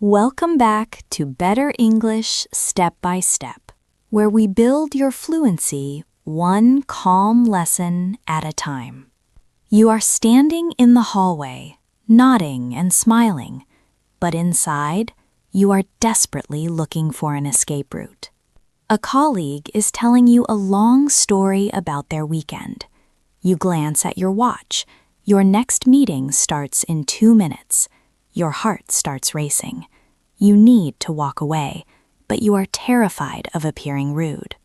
Welcome back to Better English Step by Step, where we build your fluency one calm lesson at a time. You are standing in the hallway, nodding and smiling, but inside, you are desperately looking for an escape route. A colleague is telling you a long story about their weekend. You glance at your watch. Your next meeting starts in 2 minutes. Your heart starts racing. You need to walk away, but you are terrified of appearing rude.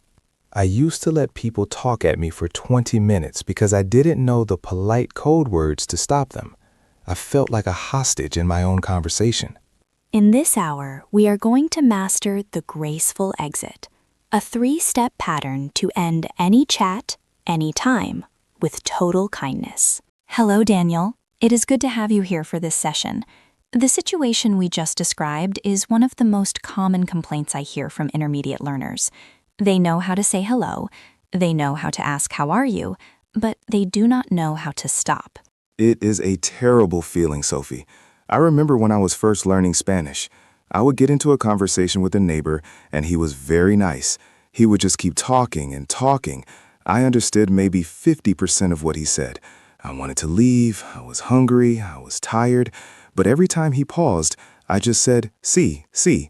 I used to let people talk at me for 20 minutes because I didn't know the polite code words to stop them. I felt like a hostage in my own conversation. In this hour, we are going to master the graceful exit, a 3-step pattern to end any chat, anytime, with total kindness. Hello, Daniel. It is good to have you here for this session. The situation we just described is one of the most common complaints I hear from intermediate learners. They know how to say hello, they know how to ask how are you, but they do not know how to stop. It is a terrible feeling, Sophie. I remember when I was first learning Spanish. I would get into a conversation with a neighbor, and he was very nice. He would just keep talking and talking. I understood maybe 50% of what he said. I wanted to leave, I was hungry, I was tired. But every time he paused, I just said, sí.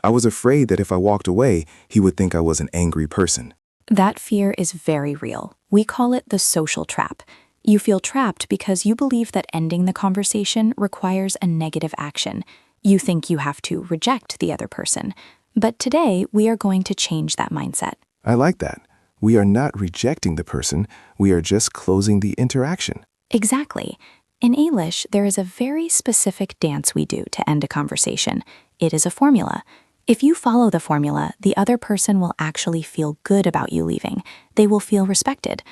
I was afraid that if I walked away, he would think I was an angry person. That fear is very real. We call it the social trap. You feel trapped because you believe that ending the conversation requires a negative action. You think you have to reject the other person. But today, we are going to change that mindset. I like that. We are not rejecting the person, we are just closing the interaction. Exactly. In English, there is a very specific dance we do to end a conversation. It is a formula. If you follow the formula, the other person will actually feel good about you leaving. They will feel respected.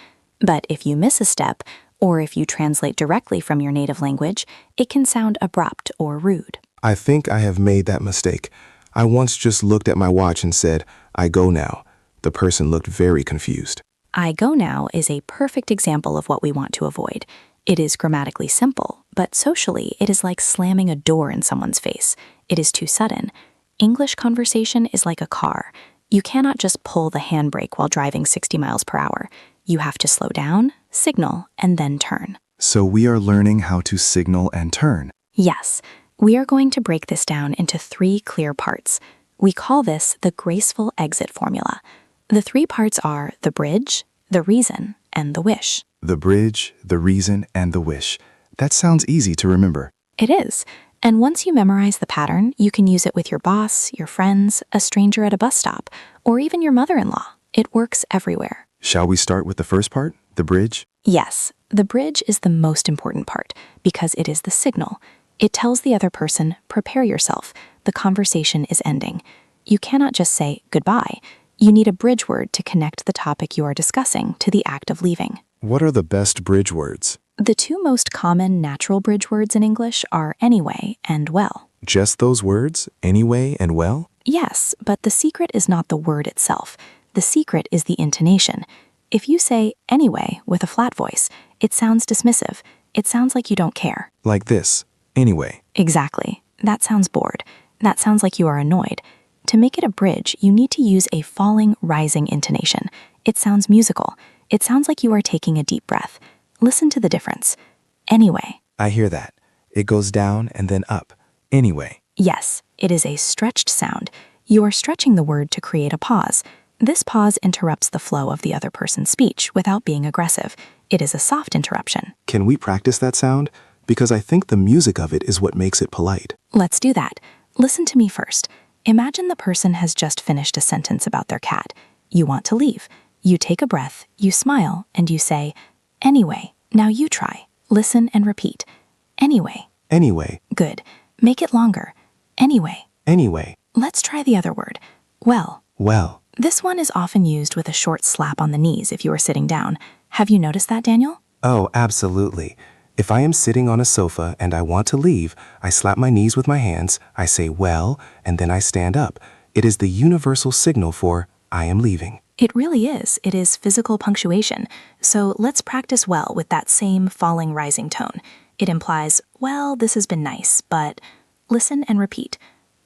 But if you miss a step, or if you translate directly from your native language, it can sound abrupt or rude. I think I have made that mistake. I once just looked at my watch and said, I go now. The person looked very confused. I go now is a perfect example of what we want to avoid. It is grammatically simple, but socially it is like slamming a door in someone's face. It is too sudden. English conversation is like a car. You cannot just pull the handbrake while driving 60 miles per hour. You have to slow down, signal, and then turn. So we are learning how to signal and turn. Yes, we are going to break this down into 3 clear parts. We call this the graceful exit formula. The 3 parts are the bridge, the reason, and the wish. The bridge, the reason, and the wish. That sounds easy to remember. It is. And once you memorize the pattern, you can use it with your boss, your friends, a stranger at a bus stop, or even your mother-in-law. It works everywhere. Shall we start with the first part, the bridge? Yes, the bridge is the most important part because it is the signal. It tells the other person, prepare yourself. The conversation is ending. You cannot just say goodbye. You need a bridge word to connect the topic you are discussing to the act of leaving. What are the best bridge words? The 2 most common natural bridge words in English are anyway and well. Just those words, anyway and well? Yes, but the secret is not the word itself. The secret is the intonation. If you say anyway with a flat voice, it sounds dismissive. It sounds like you don't care. Like this, anyway. Exactly. That sounds bored. That sounds like you are annoyed. To make it a bridge, you need to use a falling, rising intonation. It sounds musical. It sounds like you are taking a deep breath. Listen to the difference. Anyway. I hear that. It goes down and then up. Anyway. Yes, it is a stretched sound. You are stretching the word to create a pause. This pause interrupts the flow of the other person's speech without being aggressive. It is a soft interruption. Can we practice that sound? Because I think the music of it is what makes it polite. Let's do that. Listen to me first. Imagine the person has just finished a sentence about their cat. You want to leave. You take a breath, you smile, and you say, anyway, now you try. Listen and repeat. Anyway. Anyway. Good. Make it longer. Anyway. Anyway. Let's try the other word. Well. Well. This one is often used with a short slap on the knees if you are sitting down. Have you noticed that, Daniel? Oh, absolutely. If I am sitting on a sofa and I want to leave, I slap my knees with my hands, I say well, and then I stand up. It is the universal signal for I am leaving. It really is. It is physical punctuation. So let's practice well with that same falling, rising tone. It implies, well, this has been nice, but listen and repeat.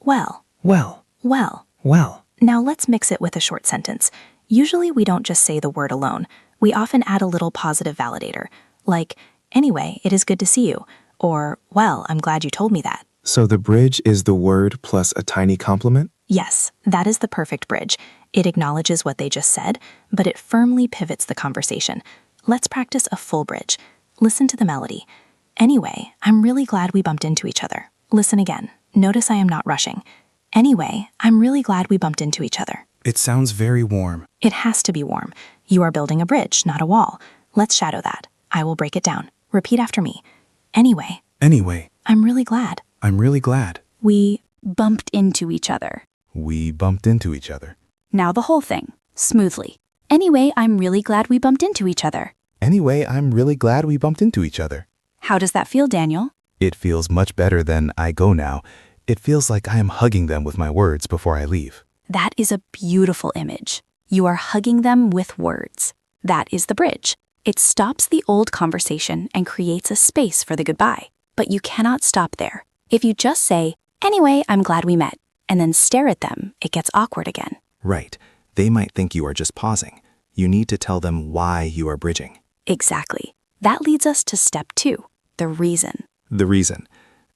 Well. Well. Well. Well. Now let's mix it with a short sentence. Usually we don't just say the word alone. We often add a little positive validator, like, anyway, it is good to see you, or, well, I'm glad you told me that. So the bridge is the word plus a tiny compliment? Yes, that is the perfect bridge. It acknowledges what they just said, but it firmly pivots the conversation. Let's practice a full bridge. Listen to the melody. Anyway, I'm really glad we bumped into each other. Listen again. Notice I am not rushing. Anyway, I'm really glad we bumped into each other. It sounds very warm. It has to be warm. You are building a bridge, not a wall. Let's shadow that. I will break it down. Repeat after me. Anyway. Anyway. I'm really glad. I'm really glad. We bumped into each other. We bumped into each other. Now the whole thing, smoothly. Anyway, I'm really glad we bumped into each other. Anyway, I'm really glad we bumped into each other. How does that feel, Daniel? It feels much better than I go now. It feels like I am hugging them with my words before I leave. That is a beautiful image. You are hugging them with words. That is the bridge. It stops the old conversation and creates a space for the goodbye. But you cannot stop there. If you just say, anyway, I'm glad we met, and then stare at them, it gets awkward again. Right. They might think you are just pausing. You need to tell them why you are bridging. Exactly. That leads us to step 2, the reason. The reason.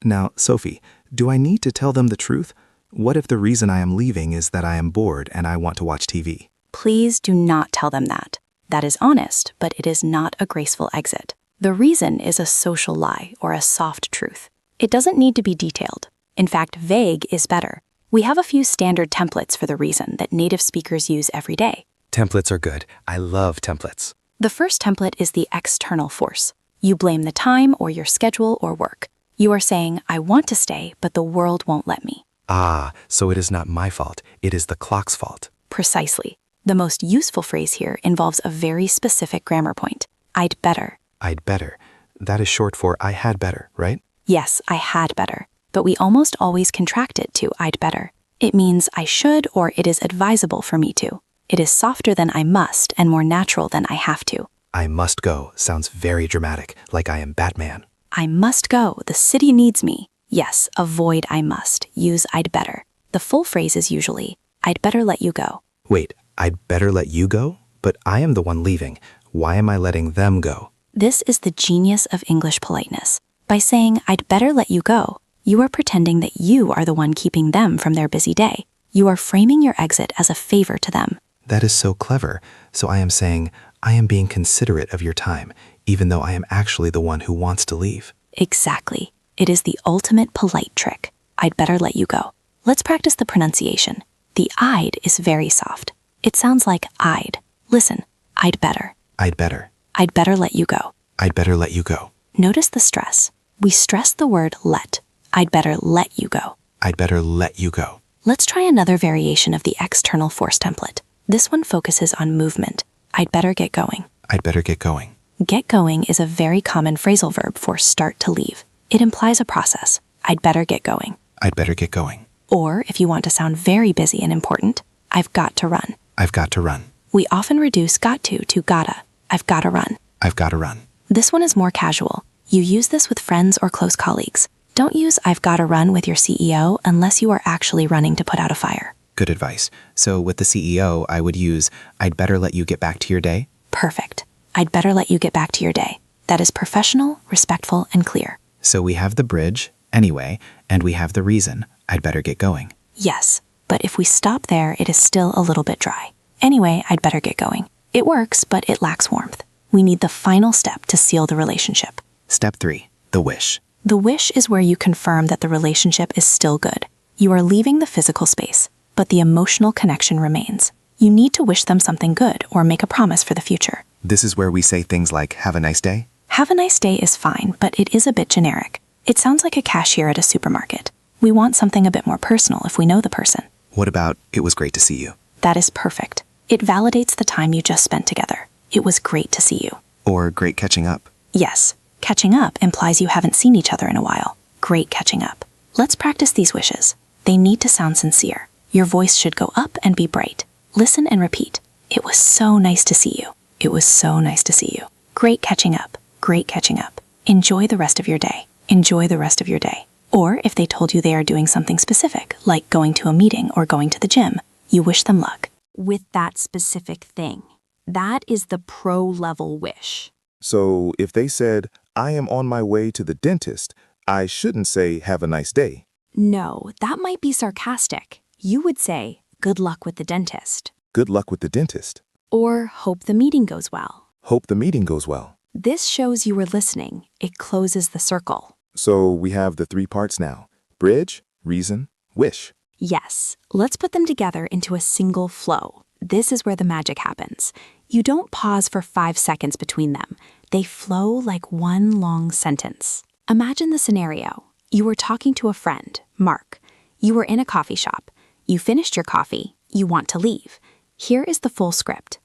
Now, Sophie, do I need to tell them the truth? What if the reason I am leaving is that I am bored and I want to watch TV? Please do not tell them that. That is honest, but it is not a graceful exit. The reason is a social lie or a soft truth. It doesn't need to be detailed. In fact, vague is better. We have a few standard templates for the reason that native speakers use every day. Templates are good. I love templates. The first template is the external force. You blame the time or your schedule or work. You are saying, I want to stay, but the world won't let me. Ah, so it is not my fault. It is the clock's fault. Precisely. The most useful phrase here involves a very specific grammar point. I'd better. I'd better. That is short for I had better, right? Yes, I had better. But we almost always contract it to I'd better. It means I should or it is advisable for me to. It is softer than I must and more natural than I have to. I must go sounds very dramatic, like I am Batman. I must go. The city needs me. Yes, avoid I must. Use I'd better. The full phrase is usually, I'd better let you go. Wait, I'd better let you go? But I am the one leaving. Why am I letting them go? This is the genius of English politeness. By saying, I'd better let you go, you are pretending that you are the one keeping them from their busy day. You are framing your exit as a favor to them. That is so clever. So I am saying, I am being considerate of your time, even though I am actually the one who wants to leave. Exactly. It is the ultimate polite trick. I'd better let you go. Let's practice the pronunciation. The I'd is very soft. It sounds like I'd. Listen, I'd better. I'd better. I'd better let you go. I'd better let you go. Notice the stress. We stress the word let. I'd better let you go. I'd better let you go. Let's try another variation of the external force template. This one focuses on movement. I'd better get going. I'd better get going. Get going is a very common phrasal verb for start to leave. It implies a process. I'd better get going. I'd better get going. Or, if you want to sound very busy and important, I've got to run. I've got to run. We often reduce got to gotta. I've got to run. I've got to run. This one is more casual. You use this with friends or close colleagues. Don't use I've got to run with your CEO unless you are actually running to put out a fire. Good advice. So with the CEO, I would use, I'd better let you get back to your day. Perfect. I'd better let you get back to your day. That is professional, respectful, and clear. So we have the bridge, anyway, and we have the reason, I'd better get going. Yes, but if we stop there, it is still a little bit dry. Anyway, I'd better get going. It works, but it lacks warmth. We need the final step to seal the relationship. Step 3, the wish. The wish is where you confirm that the relationship is still good. You are leaving the physical space, but the emotional connection remains. You need to wish them something good or make a promise for the future. This is where we say things like, have a nice day. Have a nice day is fine, but it is a bit generic. It sounds like a cashier at a supermarket. We want something a bit more personal if we know the person. What about, it was great to see you? That is perfect. It validates the time you just spent together. It was great to see you. Or great catching up. Yes, catching up implies you haven't seen each other in a while. Great catching up. Let's practice these wishes. They need to sound sincere. Your voice should go up and be bright. Listen and repeat. It was so nice to see you. It was so nice to see you. Great catching up. Great catching up. Enjoy the rest of your day. Enjoy the rest of your day. Or if they told you they are doing something specific, like going to a meeting or going to the gym, you wish them luck. With that specific thing. That is the pro-level wish. So if they said, I am on my way to the dentist, I shouldn't say, have a nice day. No, that might be sarcastic. You would say, good luck with the dentist. Good luck with the dentist. Or hope the meeting goes well. Hope the meeting goes well. This shows you were listening. It closes the circle. So we have the 3 parts now: bridge, reason, wish. Yes, let's put them together into a single flow. This is where the magic happens. You don't pause for 5 seconds between them. They flow like one long sentence. Imagine the scenario. You were talking to a friend, Mark. You were in a coffee shop. You finished your coffee. You want to leave. Here is the full script.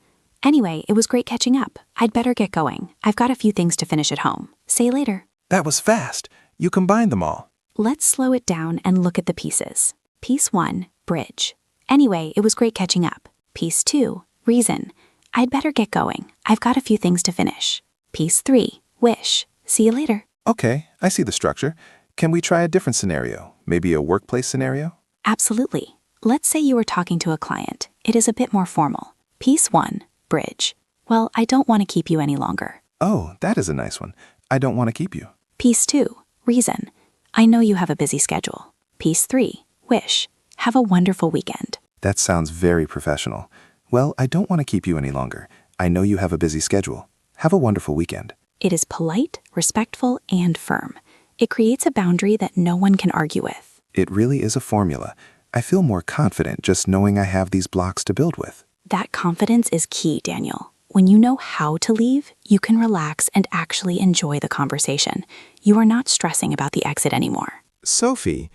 Anyway, it was great catching up. I'd better get going. I've got a few things to finish at home. See you later. That was fast. You combined them all. Let's slow it down and look at the pieces. Piece 1, bridge. Anyway, it was great catching up. Piece 2, reason. I'd better get going. I've got a few things to finish. Piece 3, wish. See you later. Okay, I see the structure. Can we try a different scenario? Maybe a workplace scenario? Absolutely. Let's say you were talking to a client. It is a bit more formal. Piece 1, bridge. Well, I don't want to keep you any longer. Oh, that is a nice one. I don't want to keep you. Piece 2, reason. I know you have a busy schedule. Piece 3, wish. Have a wonderful weekend. That sounds very professional. Well, I don't want to keep you any longer. I know you have a busy schedule. Have a wonderful weekend. It is polite, respectful, and firm. It creates a boundary that no one can argue with. It really is a formula. I feel more confident just knowing I have these blocks to build with. That confidence is key, Daniel. When you know how to leave, you can relax and actually enjoy the conversation. You are not stressing about the exit anymore. Sophie,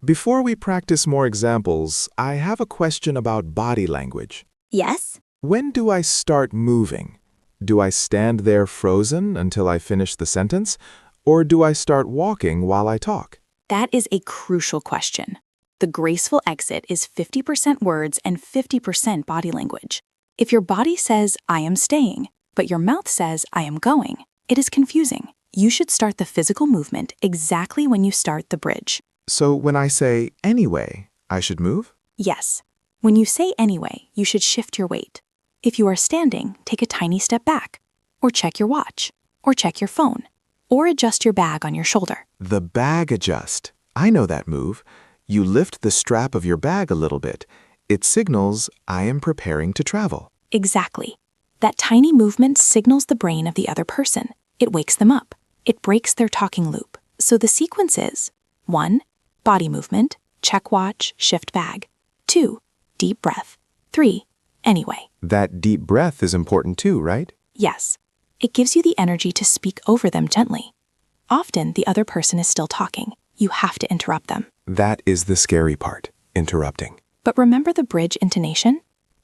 before we practice more examples, I have a question about body language. Yes? When do I start moving? Do I stand there frozen until I finish the sentence? Or do I start walking while I talk? That is a crucial question. The graceful exit is 50% words and 50% body language. If your body says, I am staying, but your mouth says, I am going, it is confusing. You should start the physical movement exactly when you start the bridge. So when I say, anyway, I should move? Yes. When you say anyway, you should shift your weight. If you are standing, take a tiny step back, or check your watch, or check your phone, or adjust your bag on your shoulder. The bag adjust. I know that move. You lift the strap of your bag a little bit. It signals, I am preparing to travel. Exactly. That tiny movement signals the brain of the other person. It wakes them up. It breaks their talking loop. So the sequence is 1. Body movement, check watch, shift bag. 2. Deep breath. 3. Anyway. That deep breath is important too, right? Yes. It gives you the energy to speak over them gently. Often, the other person is still talking. You have to interrupt them. That is the scary part, interrupting. But remember the bridge intonation?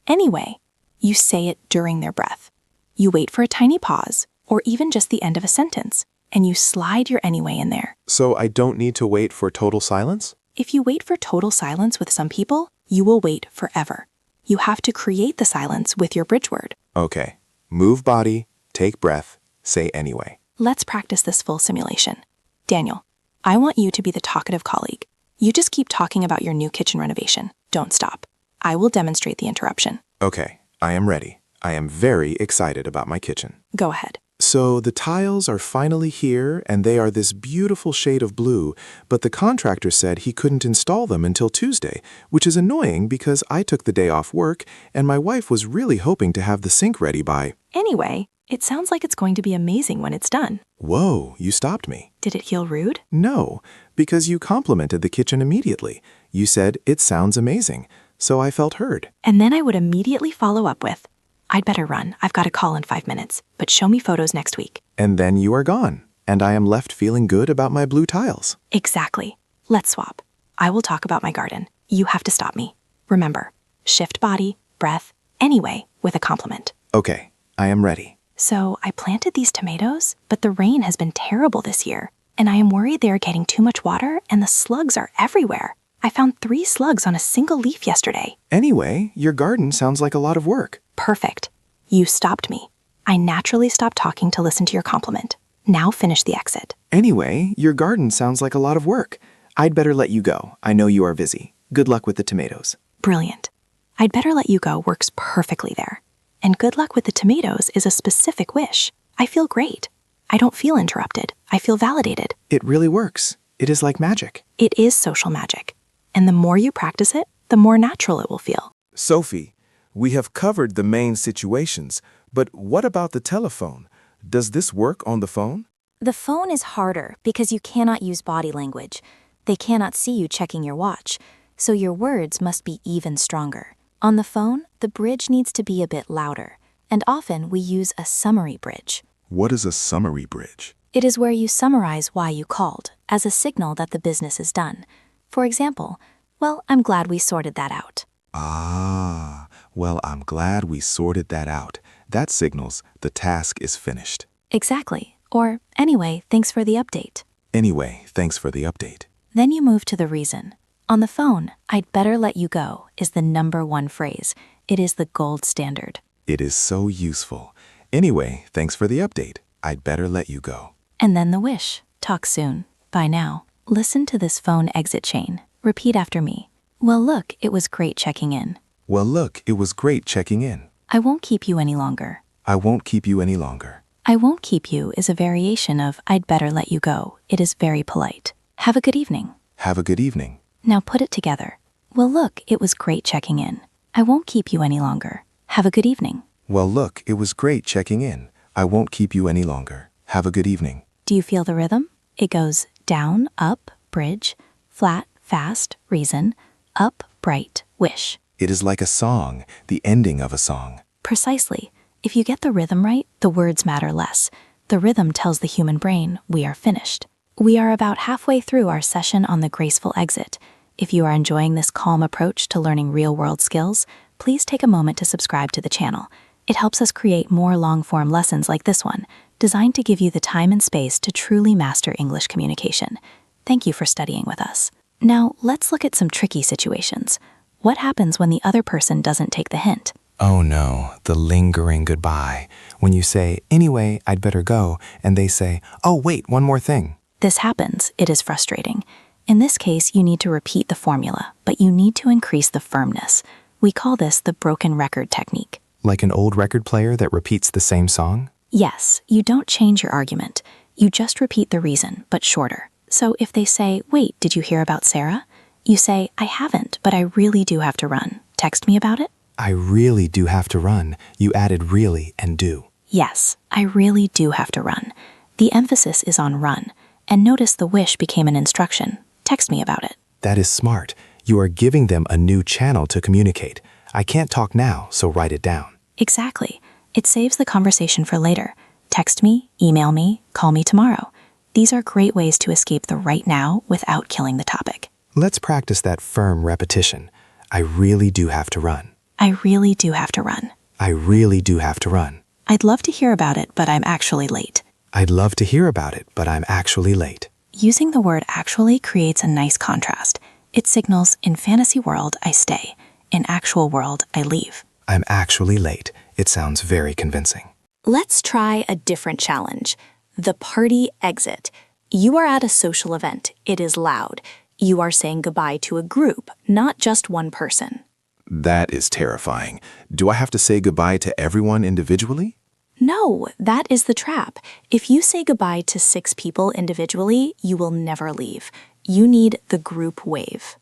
Anyway, you say it during their breath. You wait for a tiny pause, or even just the end of a sentence, and you slide your anyway in there. So I don't need to wait for total silence? If you wait for total silence with some people, you will wait forever. You have to create the silence with your bridge word. Okay. Move body, take breath, say anyway. Let's practice this full simulation. Daniel, I want you to be the talkative colleague. You just keep talking about your new kitchen renovation. Don't stop. I will demonstrate the interruption. Okay, I am ready. I am very excited about my kitchen. Go ahead. So the tiles are finally here, and they are this beautiful shade of blue, but the contractor said he couldn't install them until Tuesday, which is annoying because I took the day off work, and my wife was really hoping to have the sink ready by... Anyway, it sounds like it's going to be amazing when it's done. Whoa, you stopped me. Did it feel rude? No, because you complimented the kitchen immediately. You said, it sounds amazing, so I felt heard. And then I would immediately follow up with, I'd better run. I've got a call in 5 minutes, but show me photos next week. And then you are gone, and I am left feeling good about my blue tiles. Exactly. Let's swap. I will talk about my garden. You have to stop me. Remember, shift body, breath, anyway, with a compliment. Okay, I am ready. So I planted these tomatoes, but the rain has been terrible this year, and I am worried they are getting too much water and the slugs are everywhere. I found 3 slugs on a single leaf yesterday. Anyway, your garden sounds like a lot of work. Perfect. You stopped me. I naturally stopped talking to listen to your compliment. Now finish the exit. Anyway, your garden sounds like a lot of work. I'd better let you go. I know you are busy. Good luck with the tomatoes. Brilliant. I'd better let you go works perfectly there. And good luck with the tomatoes is a specific wish. I feel great. I don't feel interrupted. I feel validated. It really works. It is like magic. It is social magic. And the more you practice it, the more natural it will feel. Sophie, we have covered the main situations, but what about the telephone? Does this work on the phone? The phone is harder because you cannot use body language. They cannot see you checking your watch, so your words must be even stronger. On the phone, the bridge needs to be a bit louder, and often we use a summary bridge. What is a summary bridge? It is where you summarize why you called, as a signal that the business is done. For example, well, I'm glad we sorted that out. Ah, well, I'm glad we sorted that out. That signals the task is finished. Exactly. Or, anyway, thanks for the update. Anyway, thanks for the update. Then you move to the reason. On the phone, I'd better let you go is the #1 phrase. It is the gold standard. It is so useful. Anyway, thanks for the update. I'd better let you go. And then the wish. Talk soon. Bye now. Listen to this phone exit chain. Repeat after me. Well, look, it was great checking in. Well, look, it was great checking in. I won't keep you any longer. I won't keep you any longer. I won't keep you is a variation of I'd better let you go. It is very polite. Have a good evening. Have a good evening. Now put it together. Well, look, it was great checking in. I won't keep you any longer. Have a good evening. Well, look, it was great checking in. I won't keep you any longer. Have a good evening. Do you feel the rhythm? It goes down, up, bridge, flat, fast, reason, up, bright, wish. It is like a song, the ending of a song. Precisely. If you get the rhythm right, the words matter less. The rhythm tells the human brain, we are finished. We are about halfway through our session on the graceful exit. If you are enjoying this calm approach to learning real-world skills, please take a moment to subscribe to the channel. It helps us create more long-form lessons like this one, designed to give you the time and space to truly master English communication. Thank you for studying with us. Now, let's look at some tricky situations. What happens when the other person doesn't take the hint? Oh no, the lingering goodbye. When you say, anyway, I'd better go, and they say, oh wait, one more thing. This happens. It is frustrating. In this case, you need to repeat the formula, but you need to increase the firmness. We call this the broken record technique. Like an old record player that repeats the same song? Yes, you don't change your argument. You just repeat the reason, but shorter. So if they say, wait, did you hear about Sarah? You say, I haven't, but I really do have to run. Text me about it? I really do have to run. You added really and do. Yes, I really do have to run. The emphasis is on run. And notice the wish became an instruction. Text me about it. That is smart. You are giving them a new channel to communicate. I can't talk now, so write it down. Exactly. It saves the conversation for later. Text me, email me, call me tomorrow. These are great ways to escape the right now without killing the topic. Let's practice that firm repetition. I really do have to run. I really do have to run. I really do have to run. I'd love to hear about it, but I'm actually late. I'd love to hear about it, but I'm actually late. Using the word actually creates a nice contrast. It signals, in fantasy world, I stay. In actual world, I leave. I'm actually late. It sounds very convincing. Let's try a different challenge. The party exit. You are at a social event. It is loud. You are saying goodbye to a group, not just one person. That is terrifying. Do I have to say goodbye to everyone individually? No, that is the trap. If you say goodbye to 6 people individually, you will never leave. You need the group wave.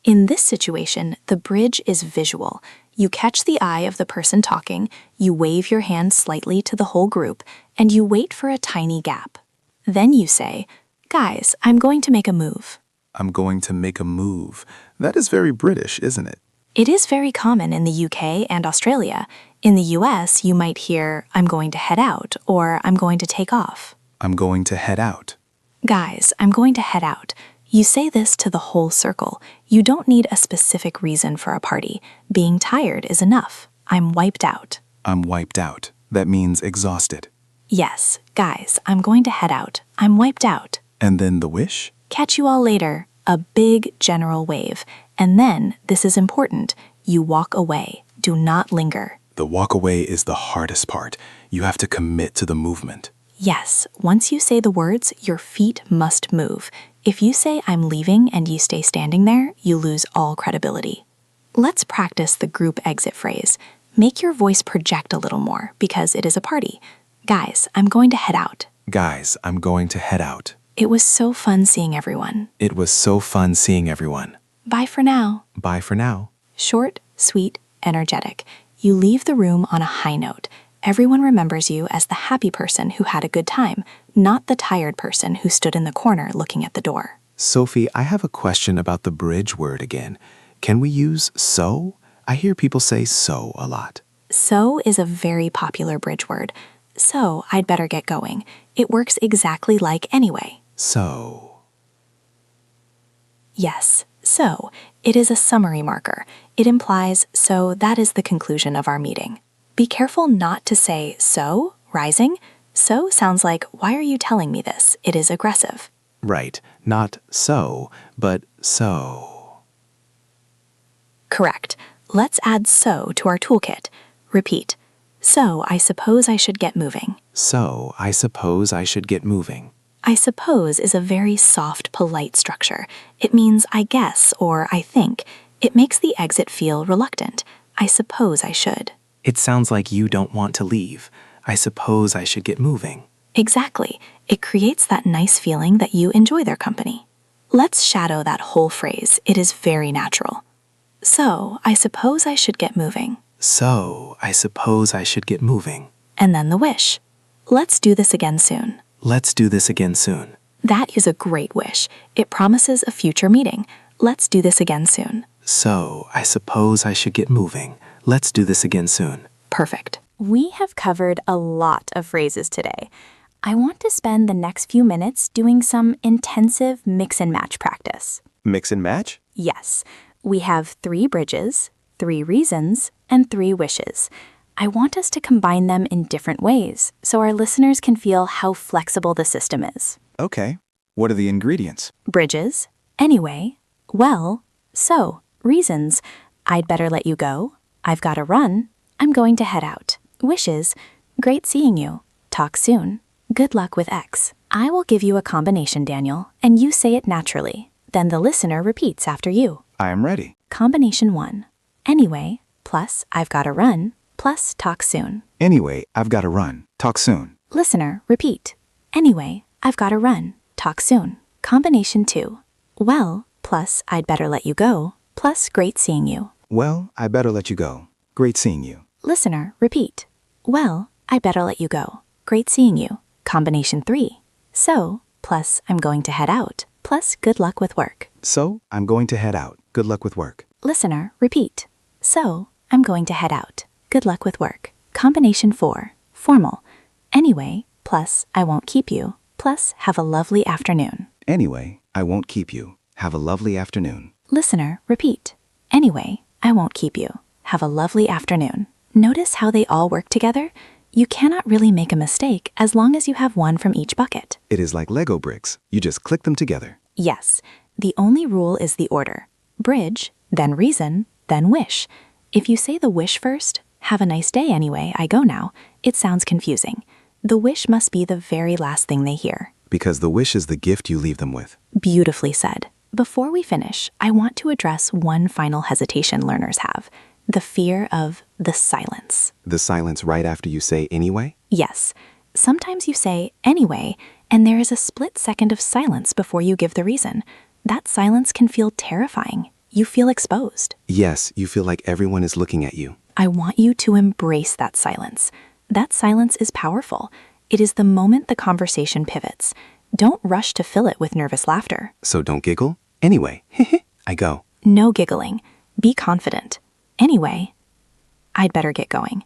In this situation, the bridge is visual. You catch the eye of the person talking, you wave your hand slightly to the whole group, and you wait for a tiny gap. Then you say, guys, I'm going to make a move. I'm going to make a move. That is very British, isn't it? It is very common in the UK and Australia. In the US, you might hear, I'm going to head out, or I'm going to take off. I'm going to head out. Guys, I'm going to head out. You say this to the whole circle. You don't need a specific reason for a party. Being tired is enough. I'm wiped out. I'm wiped out. That means exhausted. Yes, guys, I'm going to head out. I'm wiped out. And then the wish? Catch you all later. A big general wave. And then, this is important, you walk away. Do not linger. The walk away is the hardest part. You have to commit to the movement. Yes, once you say the words, your feet must move. If you say I'm leaving and you stay standing there, you lose all credibility. Let's practice the group exit phrase. Make your voice project a little more because it is a party. Guys, I'm going to head out. Guys, I'm going to head out. It was so fun seeing everyone. It was so fun seeing everyone. Bye for now. Bye for now. Short, sweet, energetic. You leave the room on a high note. Everyone remembers you as the happy person who had a good time, not the tired person who stood in the corner looking at the door. Sophie, I have a question about the bridge word again. Can we use so? I hear people say so a lot. So is a very popular bridge word. So I'd better get going. It works exactly like anyway. So. Yes, so. It is a summary marker. It implies, so that is the conclusion of our meeting. Be careful not to say so, rising. So sounds like, why are you telling me this? It is aggressive. Right, not so, but so. Correct. Let's add so to our toolkit. Repeat. So I suppose I should get moving. So, I suppose I should get moving. I suppose is a very soft, polite structure. It means I guess or I think. It makes the exit feel reluctant. I suppose I should. It sounds like you don't want to leave. I suppose I should get moving. Exactly. It creates that nice feeling that you enjoy their company. Let's shadow that whole phrase. It is very natural. So, I suppose I should get moving. So, I suppose I should get moving. And then the wish. Let's do this again soon. Let's do this again soon. That is a great wish. It promises a future meeting. Let's do this again soon. So, I suppose I should get moving. Let's do this again soon. Perfect. We have covered a lot of phrases today. I want to spend the next few minutes doing some intensive mix and match practice. Mix and match? Yes, we have 3 bridges, 3 reasons, and 3 wishes. I want us to combine them in different ways so our listeners can feel how flexible the system is. Okay. What are the ingredients? Bridges, anyway, well, so, reasons, I'd better let you go, I've got to run, I'm going to head out. Wishes, great seeing you, talk soon, good luck with X. I will give you a combination, Daniel, and you say it naturally. Then the listener repeats after you. I am ready. Combination 1, anyway, plus I've got to run, plus talk soon. Anyway, I've got to run. Talk soon. Listener, repeat. Anyway, I've got to run, talk soon. Combination 2, well, plus I'd better let you go, plus great seeing you. Well, I better let you go. Great seeing you. Listener, repeat. Well, I better let you go. Great seeing you. Combination 3. So, plus I'm going to head out, plus good luck with work. So, I'm going to head out. Good luck with work. Listener, repeat. So, I'm going to head out. Good luck with work. Combination 4. Formal. Anyway, plus I won't keep you, plus have a lovely afternoon. Anyway, I won't keep you. Have a lovely afternoon. Listener, repeat. Anyway, I won't keep you. Have a lovely afternoon. Notice how they all work together? You cannot really make a mistake as long as you have one from each bucket. It is like Lego bricks. You just click them together. Yes, the only rule is the order. Bridge, then reason, then wish. If you say the wish first, have a nice day anyway, I go now, it sounds confusing. The wish must be the very last thing they hear. Because the wish is the gift you leave them with. Beautifully said. Before we finish, I want to address one final hesitation learners have. The fear of the silence. The silence right after you say anyway? Yes. Sometimes you say anyway, and there is a split second of silence before you give the reason. That silence can feel terrifying. You feel exposed. Yes, you feel like everyone is looking at you. I want you to embrace that silence. That silence is powerful. It is the moment the conversation pivots. Don't rush to fill it with nervous laughter. So don't giggle. Anyway, I go. No giggling. Be confident. Anyway, I'd better get going.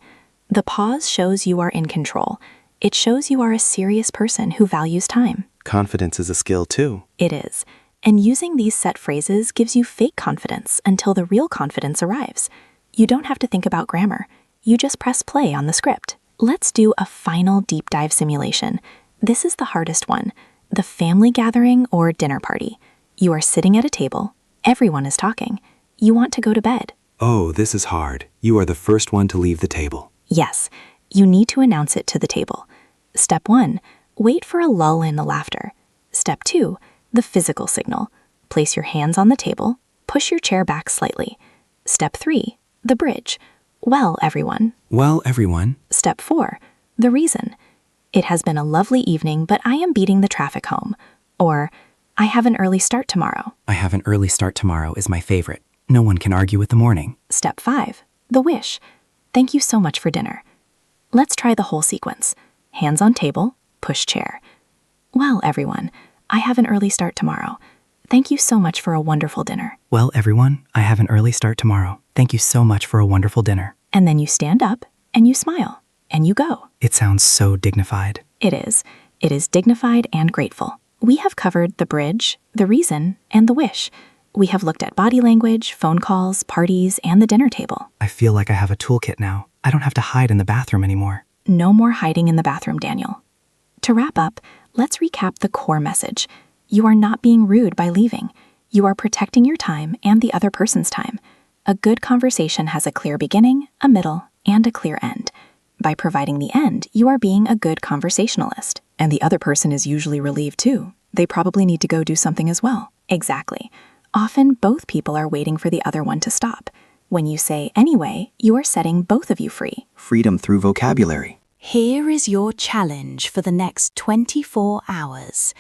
The pause shows you are in control. It shows you are a serious person who values time. Confidence is a skill too. It is. And using these set phrases gives you fake confidence until the real confidence arrives. You don't have to think about grammar. You just press play on the script. Let's do a final deep dive simulation. This is the hardest one. The family gathering or dinner party. You are sitting at a table. Everyone is talking. You want to go to bed. Oh, this is hard. You are the first one to leave the table. Yes, you need to announce it to the table. Step 1. Wait for a lull in the laughter. Step 2, the physical signal. Place your hands on the table. Push your chair back slightly. Step 3, the bridge. Well, everyone. Well, everyone. Step 4, the reason. It has been a lovely evening, but I am beating the traffic home. Or, I have an early start tomorrow. I have an early start tomorrow is my favorite. No one can argue with the morning. Step 5, the wish. Thank you so much for dinner. Let's try the whole sequence. Hands on table, push chair. Well, everyone, I have an early start tomorrow. Thank you so much for a wonderful dinner. Well, everyone, I have an early start tomorrow. Thank you so much for a wonderful dinner. And then you stand up, and you smile, and you go. It sounds so dignified. It is. It is dignified and grateful. We have covered the bridge, the reason, and the wish. We have looked at body language, phone calls, parties, and the dinner table. I feel like I have a toolkit now. I don't have to hide in the bathroom anymore. No more hiding in the bathroom, Daniel. To wrap up, let's recap the core message. You are not being rude by leaving. You are protecting your time and the other person's time. A good conversation has a clear beginning, a middle, and a clear end. By providing the end, you are being a good conversationalist. And the other person is usually relieved too. They probably need to go do something as well. Exactly. Often, both people are waiting for the other one to stop. When you say anyway, you are setting both of you free. Freedom through vocabulary. Here is your challenge for the next 24 hours.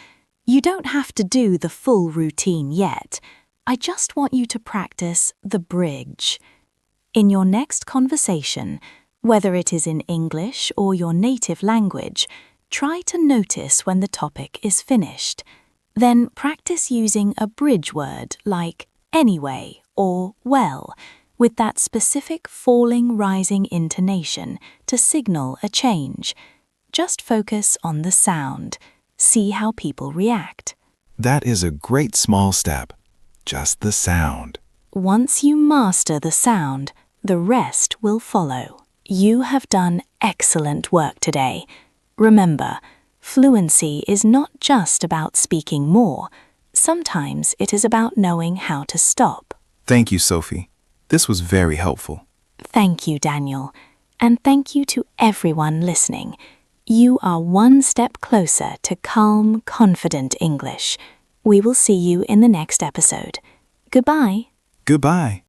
You don't have to do the full routine yet. I just want you to practice the bridge. In your next conversation, whether it is in English or your native language, try to notice when the topic is finished. Then practice using a bridge word like anyway or well, with that specific falling-rising intonation to signal a change. Just focus on the sound. See how people react. That is a great small step. Just the sound. Once you master the sound, the rest will follow. You have done excellent work today. Remember, fluency is not just about speaking more. Sometimes it is about knowing how to stop. Thank you, Sophie. This was very helpful. Thank you, Daniel. And thank you to everyone listening. You are one step closer to calm, confident English. We will see you in the next episode. Goodbye. Goodbye.